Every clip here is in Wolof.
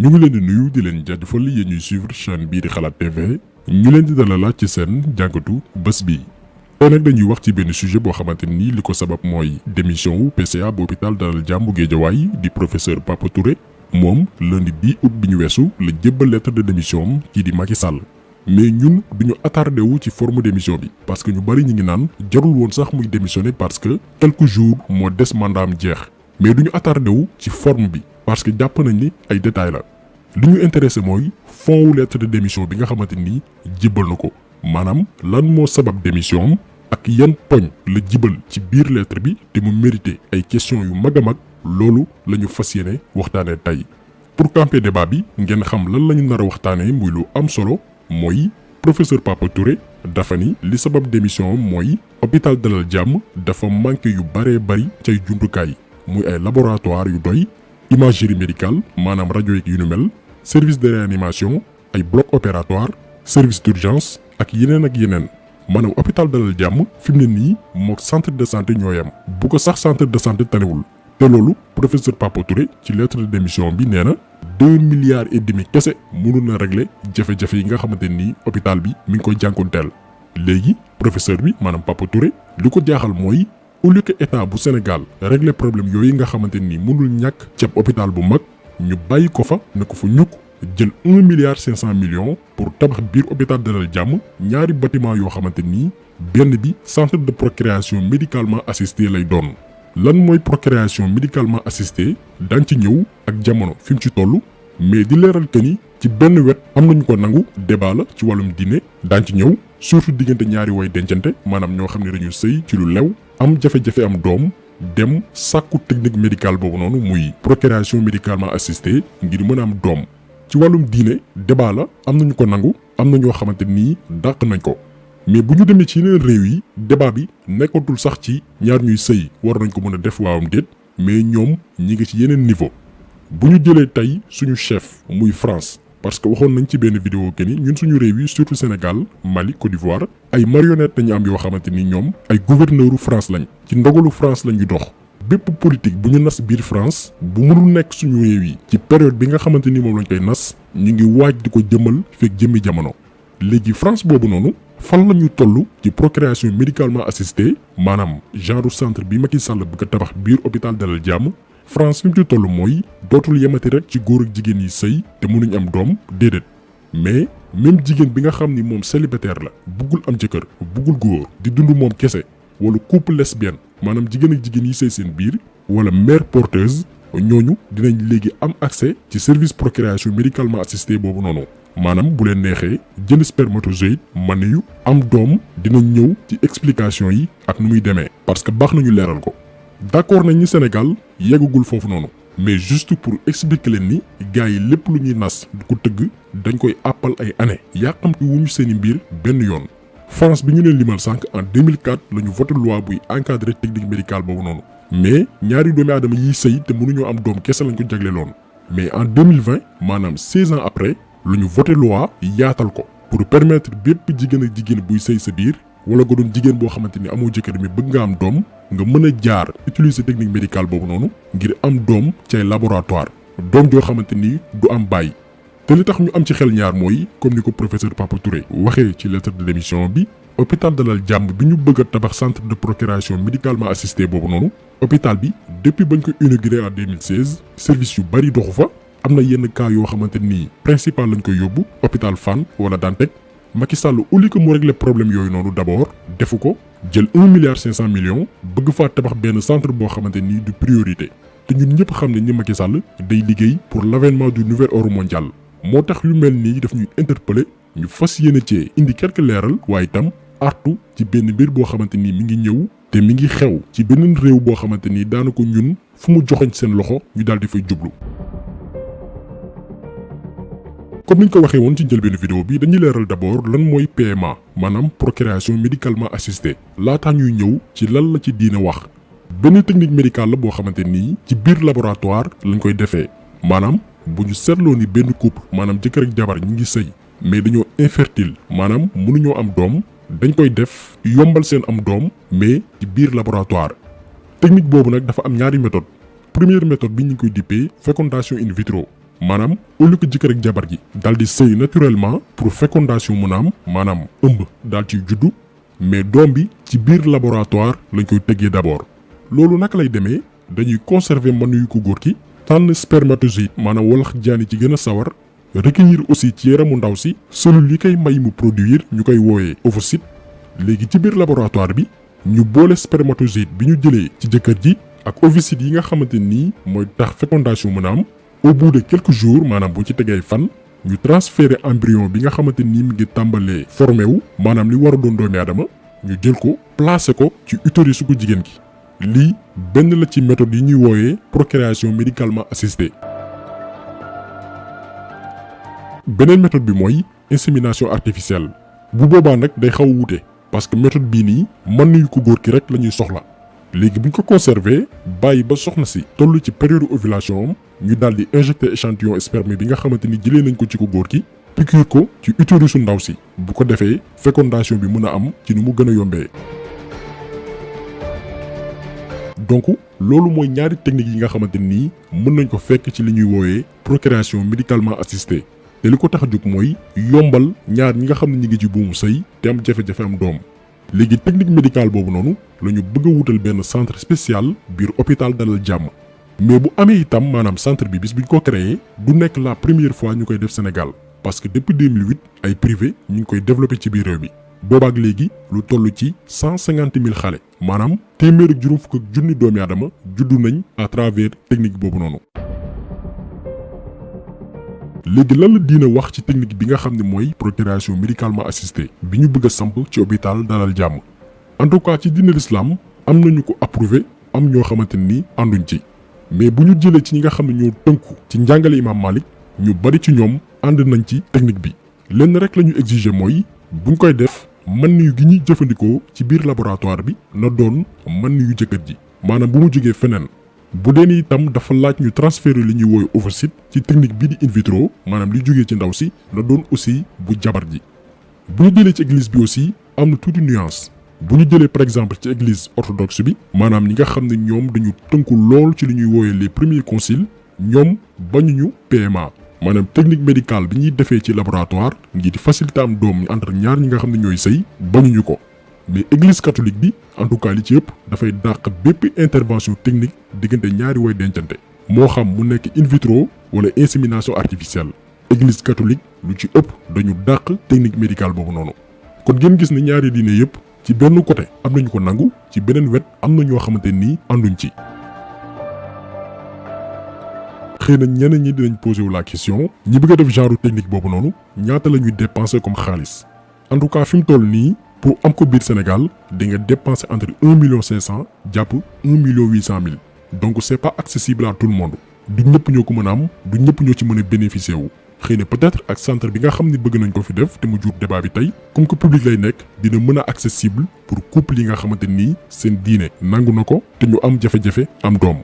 ñu ngi leen di nuyu di leen jaajëfal yéen ñuy suivre chaîne bii di xalaat TV ñu leen di dalalaat ci seen jàngatu bés bi. tey nag dañuy wax ci benn sujet boo xamante ni li ko sabab mooy démission wu PCA bu hôpital Dalal Jàmm bu Guédiawaye di professeur Papa Touré moom lundi 10 août bi ñu weesu la jébbal lettre de démission am kii di Macky Sall. mais ñun duñu attardé wu ci forme démission bi parce que ñu bari ñi ngi naan jarul woon sax muy démissionner parce que quelques jours moo des mandat am jeex mais duñu attardé wu ci forme bi parce que jàpp nañ ni ay détails la li ñu intéressé mooy fond wu lettre de démission bi nga xamante ni jibbal na ko maanaam lan moo sabab démission am ak yan poñ la jibal ci biir lettre bi te mu mérité ay questions yu mag a mag loolu la ñu fas yéene waxtaanee tey pour camper débat bi ngeen xam lan la ñu nar a waxtaanee muy lu am solo. mooy professeur Papa Touré dafa ni li sabab démission mooy hôpital Dalal Jàmm dafa manqué yu bëree bëri cay jumtukaay muy ay laboratoire yu doy imagerie médicale maanaam rajo yu nu mel service de réanimation ay bloc opératoire service d'urgence ak yeneen maanaam hôpital Dalal Jàmm fi mu ne nii mook centre de santé ñoo yam bu ko sax centre de santé tanewul te loolu professeur Papa Touré ci lettre de démission bi nee na 2 milliards et demi kese mënul na régler jafe-jafe yi nga xamante ni hôpital bi mi ngi koy jànkuwanteel léegi professeur bi maanaam Papa Touré li ko jaaxal mooy au lieu que état bu Sénégal régler problème yooyu nga xamante ni mënul ñàkk ceeb hôpital bu mag ñu bàyyi ko fa ne ko fa ñukk jël 1 milliard 500 millions pour tabax biir hôpital Dalal Jàmm ñaari bâtiment yoo xamante ni benn bi centre de procréation médicalement assistée lay doon. lan mooy procréation médicalement assistée daañ ci ñëw ak jamono fi mu ci toll mais di leeral que ni ci benn wet am nañu ko nangu débat la ci wàllum diine daañ ci ñëw surtout diggante ñaari way dencante maanaam ñoo xam ne dañu sëy ci lu lew am jafe-jafe am doom dem sàkku technique médicale boobu noonu muy procréation médicalement assistée ngir mën a am doom ci wàllum diine débat la am nañu ko nangu am na ñoo xamante nii dàq nañ ko. mais bu ñu demee ci yeneen réew yi débat bi nekkatul sax ci ñaar ñuy sëy war nañ ko mën a def waawam déet mais ñoom ñi ngi ci yeneen niveau bu ñu jëlee tey suñu chef muy France parce que waxoon nañ ci benn vidéo que ni ñun suñu réew yi surtout Sénégal Mali Côte d'Ivoire ay marionnette nañu am yoo xamante ni ñoom ay gouverneuru France lañ ci ndogalu France lañuy dox bépp politique bu ñu nas biir France bu mënul nekk suñu réew yi ci période bi nga xamante ni moom lañ koy nas ñu ngi waaj di ko jëmal fekk jëmmi jamono léegi France boobu noonu fan la ñu toll ci procréation médicalement assistée maanaam genre centre bi Macky Sall bëgg a tabax biir hôpital Dalal Jàmm France fi mu ci toll mooy dootul yemati rek ci góor ak jigéen yi sëy te mënuñ am doom déedéet mais même jigéen bi nga xam ni moom célibataire la buggul am jëkkër buggul góor di dund moom kese wala couple lesbienne maanaam jigéen ak jigéen yi sëy seen biir wala mère porteuse ñooñu dinañ léegi am accès ci service procréation médicalement assistée boobu noonu. maanaam bu leen neexee jël spermatozoïde mën yu am doom dinañ ñëw ci explication yi ak nu muy demee parce que baax nañu leeral ko d'accord nañ ni Sénégal yeggagul foofu noonu mais juste pour expliquer leen ni gars yi lépp lu ñuy nas du ko tëgg dañ koy àppal ay années yàqamti wuñu seeni mbir benn yoon. France bi ñu leen limal sànq en 2004 la ñu voté loi buy encadrer technique médicale boobu noonu mais ñaari doomi aadama yiy sëy te mënuñoo am doom kese lañ ko jagleeloon mais en 2020 maanaam 16 ans après. lu ñu voté loi yaatal ko pour permettre bépp jigéen ak jigéen buy sëy sa biir wala nga doon jigéen boo xamante ni amoo jëkkër mi bëgg nga am doom nga mën a jaar utiliser technique médicale boobu noonu ngir am doom ci ay laboratoire doom joo xamante ni du am bàyyi te li tax ñu am ci xel ñaar mooy comme ni ko professeur Papa Touré waxee ci lettre de démission bi hôpital Dalal Jàmm bi ñu bëgg a tabax centre de procréation médicalement assistée boobu noonu hôpital bi depuis bañ ko inauguré en 2016 service yu bari doxu fa. am na yenn cas yoo xamante ni principal lañ koy yóbbu hôpital Fann wala Dantec Macky Sall au lieu que mu régler problème yooyu noonu d'abord defu ko jël 1 milliard 500 millions bëgg faa tabax benn centre boo xamante ni du priorité te ñun ñëpp xam ne ni Macky Sall day liggéey pour l'avènement du nouvel ordre mondial moo tax yu mel nii daf ñuy interpeller ñu fas yéene cee indi quelques leeral waaye itam artu ci benn mbir boo xamante ni mi ngi ñëw te mi ngi xew ci beneen réew boo xamante ni daanaka ñun fu mu joxoñ seen loxo ñu daal di fay jublu. comme niñ ko waxee woon ci njëlbeenu vidéo bi dañuy leeral d'abord lan mooy PMA maanaam procréation médicalement assistée laataa ñuy ñëw ci lan la ci diine wax benn technique médicale la boo xamante nii ci biir laboratoire lañ koy defee maanaam bu ñu seetloo ni benn couple maanaam jëkkër ak jabar ñi ngi sëy mais dañoo infertile maanaam mënuñoo am doom dañ koy def yombal seen am doom mais ci biir laboratoire technique boobu nag dafa am ñaari méthode première méthode bi ñu koy dippee fécondation in vitro maanaam au lieu que jëkkër ak jabar gi daal di sëy naturellement pour fécondation mën a am maanaam ëmb daal ci juddu mais doom bi ci biir laboratoire lañ koy tëggee d'abord. loolu naka lay demee dañuy conserver mën yu ko góor ki tànn spermatozoïde maanaam walax jaani ci gën a sawar recueillir aussi ci yaramu ndaw si cellule yi koy may mu produire ñu koy woowee ovocyte. léegi ci biir laboratoire bi ñu boole spermatozoïde bi ñu jëlee ci jëkkër ji ak ovocyte yi nga xamante nii mooy tax fécondation mën a am. au bout de quelques jours maanaam bu ci tegee fan ñu transférer embryon bi nga xamante ni mi ngi tàmbalee formé wu maanaam li war a doon doomi aadama ñu jël ko placer ko ci utérus ku jigéen gi. lii benn la ci méthode yi ñuy wooyee procréation médicalement assistée. beneen méthode bi mooy insémination artificielle bu boobaa nag day xaw a wuute parce que méthode bii nii mën nañu ko góor ki rek la ñuy soxla léegi bu ñu ko conserver bàyyi ba soxna si toll ci période ovulation am ñu daal di injecter échantillon sperme bi nga xamante ni jëlee nañ ko ci ko góor ki piqûre ko ci utérusu ndaw si bu ko defee fécondation bi mën a am ci ni mu gën a yombee. donc loolu mooy ñaari technique yi nga xamante nii mën nañ ko fekk ci li ñuy wooyee procréation médicalement assistée te li ko tax a jóg mooy yombal ñaar ñi nga xam ne ñi ngi ci buumu sëy te am jafe-jafe am doom. léegi technique médicale boobu noonu la ñu bëgg a wutal benn centre spécial biir hôpital Dalal Jàmm mais bu amee itam maanaam centre bi bis bu ñu ko créé du nekk la première fois ñu koy def Sénégal parce que depuis 2008 ay privé ñu ngi koy développé ci biir réew bi boobaak léegi lu toll ci 150 000 xale maanaam téeméer ak juróom fukk ak junni doomi aadama juddu nañ à travers technique boobu noonu. léegi lan la diina wax ci technique bi nga xam ne mooy procréation médicalement assistée bi ñu bëgg a samp ci hôpital Dalal Jàmm. en tout cas ci diine l'islam am nañu ko approuvé am ñoo xamante ni ànduñ ci mais bu ñu jëlee ci ñi nga xam ne ñoo tënku ci njàngale imam Malik ñu bari ci ñoom ànd nañ ci technique bi lenn rek la ñu exiger mooy buñ koy def mën yu gi ñuy jëfandikoo ci biir laboratoire bi na doon mën yu jëkkër ji maanaam bu mu jógee feneen. bu dee ni itam dafa laaj ñu transférer li ñuy woowe ovocyte ci technique bii di in vitro maanaam li jógee ci ndaw si na doon aussi bu jabar ji. bu ñu jëlee ci église bi aussi am na tuuti nuance bu ñu jëlee par exemple ci église orthodoxe bi maanaam ñi nga xam ne ñoom dañu tënku lool ci li ñuy woowe les premiers conciles ñoom bañuñu PMA maanaam technique médicale bi ñuy defee ci laboratoire ngir di faciliter am doom entre ñaar ñi nga xam ne ñooy sëy bañuñu ko. mais église catholique bi en tout cas li ci ëpp dafay dàq bépp intervention technique diggante ñaari way dencante moo xam mu nekk in vitro wala insémination artificielle église catholique lu ci ëpp dañu dàq technique médicale boobu noonu. kon ngeen gis ne ñaari diine yëpp ci benn côté am nañu ko nangu ci beneen wet am na ñoo xamante nii ànduñ ci. xëy na ñeneen ñi dinañ posé wu la question ñi bëgg a def genre technique boobu noonu ñaata la ñuy dépenser comme xaalis en tout cas fi mu toll nii. pour am ko biir Sénégal di nga dépenser entre 1,5 million jàpp 1,8 million donc c'est pas accessible à tout le monde du ñëpp ñoo ko mën a am du ñëpp ñoo ci mën a bénéficier wu. xëy na peut-être ak centre bi nga xam ne bëgg nañ ko fi def te mu jur débat bi tey comme que public lay nekk dina mën a accessible pour couple yi nga xamante nii seen diine nangu na ko te ñu am jafe-jafe am doom.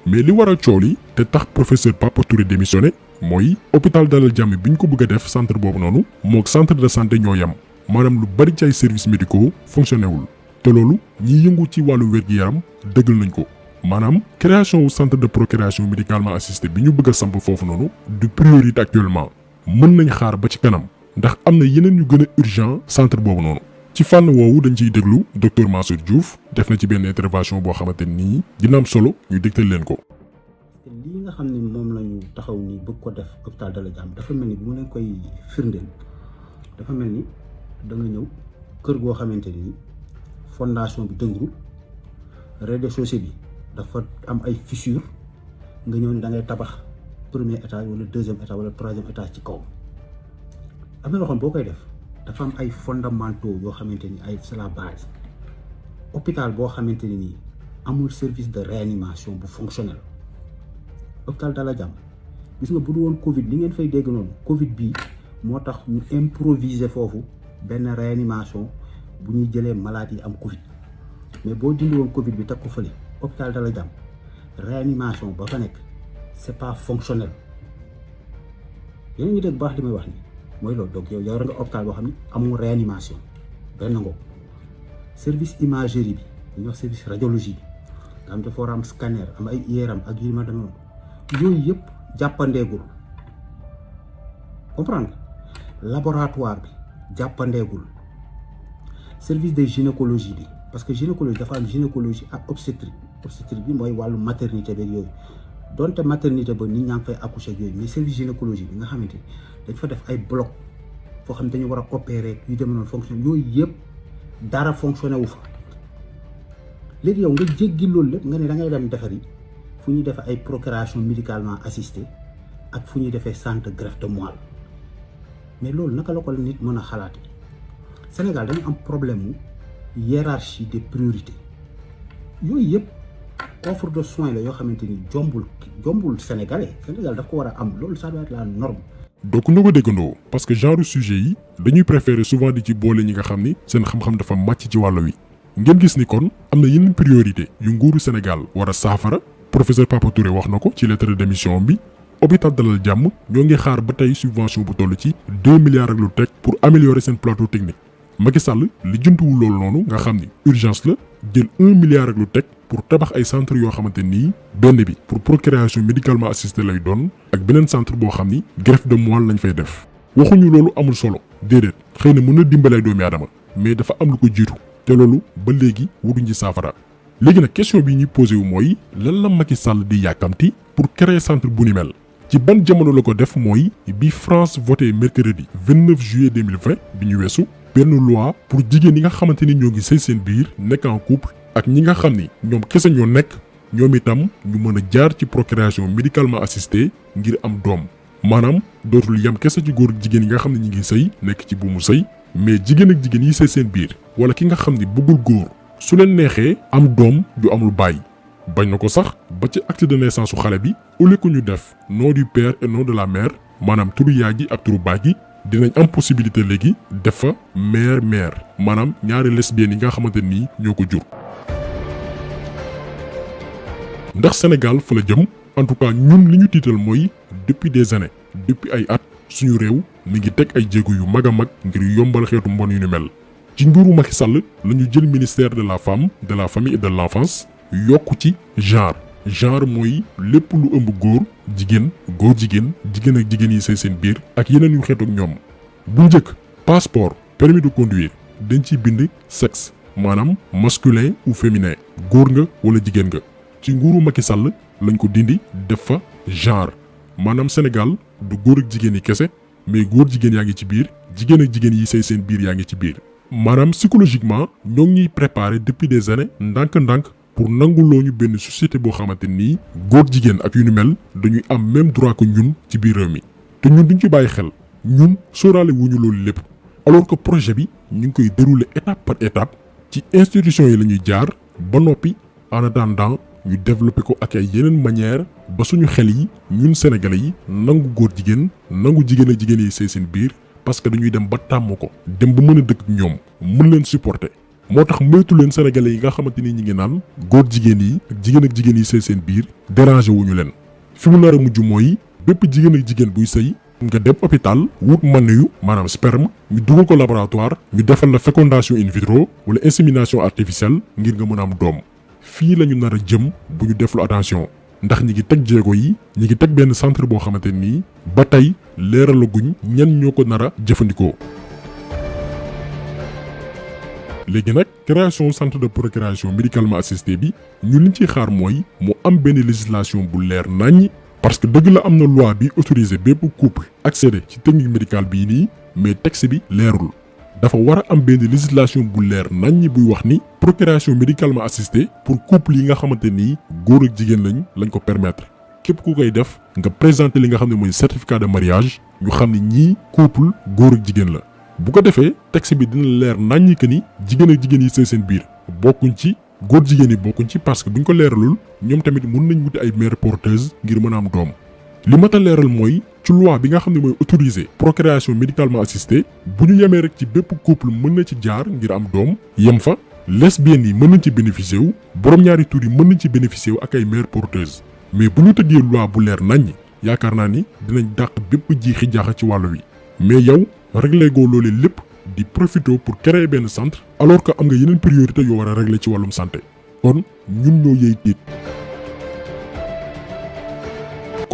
mais li waral coow li te tax professeur Papa Touré démissionné mooy hôpital Dalal Jàmm bi ñu ko bëgg a def centre boobu noonu moog centre de santé ñoo yem. maanaam lu bari ci ay services médicaux fonctionné wul te loolu ñiy yëngu ci wàllu wér-gi-yaram dëggal nañ ko maanaam création wu centre de procréation médicalement assistée bi ñu bëgg a samp foofu noonu du priorité actuellement mën nañ xaar ba ci kanam ndax am na yeneen yu gën a urgent centre boobu noonu. ci fànn woowu dañ ciy déglu docteur Mansour Diouf def na ci benn intervention boo xamante nii dina am solo ñu dégtal leen ko. lii nga xam ne moom la ñu taxaw nii bëgg ko def hôpital Dalal Jàmm dafa mel ni bu ma leen koy firndeel dafa mel ni. da nga ñëw kër goo xamante ni fondation bi dëgëru rez-de-chaussée bi dafa am ay fissures nga ñëw ni da ngay tabax premier étage wala deuxième étage wala troisième étage ci kaw am na loo xam boo koy def dafa am ay fondamentaux yoo xamante ni ay c'est la base hôpital boo xamante ni nii amul service de réanimation bu fonctionnel hôpital Dalal Jàmm gis nga bu du woon Covid li ngeen fay dégg noonu Covid bii moo tax ñu improviser foofu. benn réanimation bu ñuy jëlee malade yi am Covid mais boo dindi woon Covid bi teg ko fële hôpital Dalal Jàmm réanimation ba fa nekk c'est pas fonctionnel yéen ñu dégg baax li may wax ni mooy loolu donc yow yor nga hôpital boo xam ne amul réanimation benn ngoo service imagerie bi ñuy wax service radiologie bi nga xam dafa war a am scanner am ay IRM ak yu ma demoon yooyu yëpp jàppandeegul comprendre laboratoire bi jàppandeegul service de gynécologie bi parce que gynécologie dafa am gynécologie ak obstétrique bi mooy wàllu maternité beeg yooyu donte maternité ba nit ñaa ngi fay accoucher ak yooyu mais service gynécologie bi nga xamante dañ fa def ay bloc foo xam ne dañu war a opérer yu demee noonu fonction yooyu yëpp dara fonctionné wu fa léegi yow nga jéggi loolu lépp nga ne da ngay dem defari fu ñuy defee ay procréation médicalement assistée ak fu ñuy defee centre greffe de moelle mais loolu naka la ko nit mën a xalaate Sénégal dañu am problème mu hiérarchie des priorités yooyu yëpp offre de soins la yoo xamante ni jombul Sénégal daf ko war a am loolu ça doit être la norme. donc na ko déggandoo parce que genre sujet yi dañuy préférer souvent di ci boole ñi nga xam ni seen xam-xam dafa màcc ci wàll wi ngeen gis ni kon am na yeneen priorité yu nguuru Sénégal war a saafara professeur Papa Touré wax na ko ci lettre d'émission bi. hôpital Dalal Jàmm ñoo ngi xaar ba tey subvention bu toll ci 2 milliards ak lu teg pour améliorer seen plateau technique Macky Sall li jëntuwul loolu noonu nga xam ni urgence la jël 1 milliard ak lu teg pour tabax ay centre yoo xamante nii benn bi pour procréation médicalement assistée lay doon ak beneen centre boo xam ni greffe de moelle lañ fay def waxuñu loolu amul solo déedéet xëy na mën na dimbale ay doomi aadama mais dafa am lu ko jiitu te loolu ba léegi wutuñ ci saafara léegi nag question bi ñuy posé wu mooy lan la Macky Sall di yàkkamti pour créer centre bu ni mel ci ban jamono la ko def mooy bi France voté mercredi 29 juillet 2020 bi ñu weesu benn loi pour jigéen yi nga xamante ni ñoo ngi sëy seen biir nekk en couple ak ñi nga xam ni ñoom kese ñoo nekk ñoom itam ñu mën a jaar ci procréation médicalement assistée ngir am doom maanaam dootul yam kese ci góor jigéen yi nga xam ne ñi ngi sëy nekk ci buumu sëy mais jigéen ak jigéen yi sëy seen biir wala ki nga xam ni bëggul góor su leen neexee am doom ju amul bàyyi bañ na ko sax ba ci acte de naissance su xale bi au lieu que ñu def nom du père et nom de la mère maanaam turu yaay gi ak turu baay gi dinañ am possibilité léegi def fa mère maanaam ñaari lesbiennes yi nga xamante nii ñoo ko jur. ndax Sénégal fa la jëm en tout cas ñun li ñu tiital mooy depuis des années depuis ay at suñu réew mi ngi teg ay jéego yu mag a mag ngir yombal xeetu mbon yu ni mel ci nguuru Macky Sall la ñu jël ministère de la femme de la famille et de l'enfance yokku ci genre mooy lépp lu ëmb góor jigéen ak jigéen yi sëy seen biir ak yeneen yu xeetu ak ñoom bu njëkk passeport permis de conduire dañ ciy bind sexe maanaam masculin ou féminin góor nga wala jigéen nga ci nguuru Macky Sall lañ ko dindi def fa genre maanaam Sénégal du góor ak jigéen yi kese mais góor jigéen yaa ngi ci biir jigéen ak jigéen yi sëy seen biir yaa ngi ci biir maanaam psychologiquement ñoo ngi ñuy préparer depuis des années ndànk-ndànk pour nanguloo ñu benn société boo xamante nii góor jigéen ak yu ni mel dañuy am même droit que ñun ci biir réew mi te ñun duñ ci bàyyi xel ñun sóoraale wuñu loolu lépp alors que projet bi ñu ngi koy dérouler étape par étape ci institution yi la ñuy jaar ba noppi en attendant ñu développer ko ak ay yeneen manière ba suñu xel yi ñun sénégalais yi nangu góor jigéen nangu jigéen ak jigéen yi sëy seen biir parce que dañuy dem ba tàmm ko dem ba mën a dëkk ak ñoom mën leen supporter moo tax moytu leen sénégalais yi nga xamante ni ñi ngi naan góor jigéen yi ak jigéen yi sëy seen biir déranger wuñu leen fi mu nar a mujj mooy bépp jigéen ak jigéen buy sëy nga dem hôpital wut man yu maanaam sperme ñu dugal ko laboratoire ñu defal la fécondation in vitro wala insémination artificielle ngir nga mën a am doom fii la ñu nar a jëm bu ñu deflu attention ndax ñi ngi teg jéego yi ñi ngi teg benn centre boo xamante nii ba tey leeralaguñ ñan ñoo ko nar a jëfandikoo. léegi nag création centre de procréation médicalement assistée bi ñu liñ ciy xaar mooy mu am benn législation bu leer naññ parce que dëgg la am na loi bi autorisé bépp couple accéder ci technique médicale bii nii mais texte bi leerul dafa war a am benn législation bu leer naññ buy wax ni procréation médicalement assistée pour couple yi nga xamante nii góor ak jigéen lañ ko permettre képp ku koy def nga présenter li nga xam ne mooy certificat de mariage ñu xam ne ñii couple góor ak jigéen la. bu ko defee texte bi dina leer naññi que ni jigéen ak jigéen yi sëy seen biir bokkuñ ci góor jigéen yi bokkuñ ci parce que buñ ko leeralul ñoom tamit mën nañ wuti ay mères porteuses ngir mën a am doom li mat a leeral mooy ci loi bi nga xam ne mooy autorisé procréation médicalement assistée bu ñu yemee rek ci bépp couple mën na ci jaar ngir am doom yem fa lesbiennes yi mën nañ ci bénéficier wu borom ñaari tur yi mën nañ ci bénéficier wu ak ay mères porteuses mais bu ñu tëggee loi bu leer naññi yaakaar naa ni dinañ dàq bépp jiixi jaaxa ci wàllu wi mais yow régler goo loolee lépp di profiter pour créer benn centre alors que am nga yeneen priorité yoo war a régler ci wàllum santé kon ñun ñoo yey tiit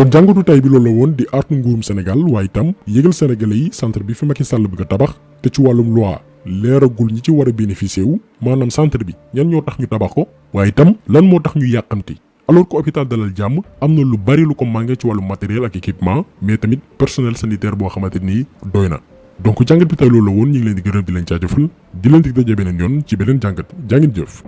kon jàngatu tay bi loolu la woon di artu nguurum Sénégal waaye itam yëgal sénégalais yi centre bi fi Macky Sall bëgg a tabax te ci wàllum loi leeragul ñi ci war a bénéficier wu maanaam centre bi ñan ñoo tax ñu tabax ko waaye itam lan moo tax ñu yàqamti alors que hôpital Dalal Jàmm am na lu bari lu ko màngee ci wàllu matériel ak équipement mais tamit personnel sanitaire boo xamante ni doy na donc jàngat bi tey loolu la woon ñu ngi leen di gërëm di leen jaajëfal di leen dig daje beneen yoon ci beneen jàngat jaa ngeen jëf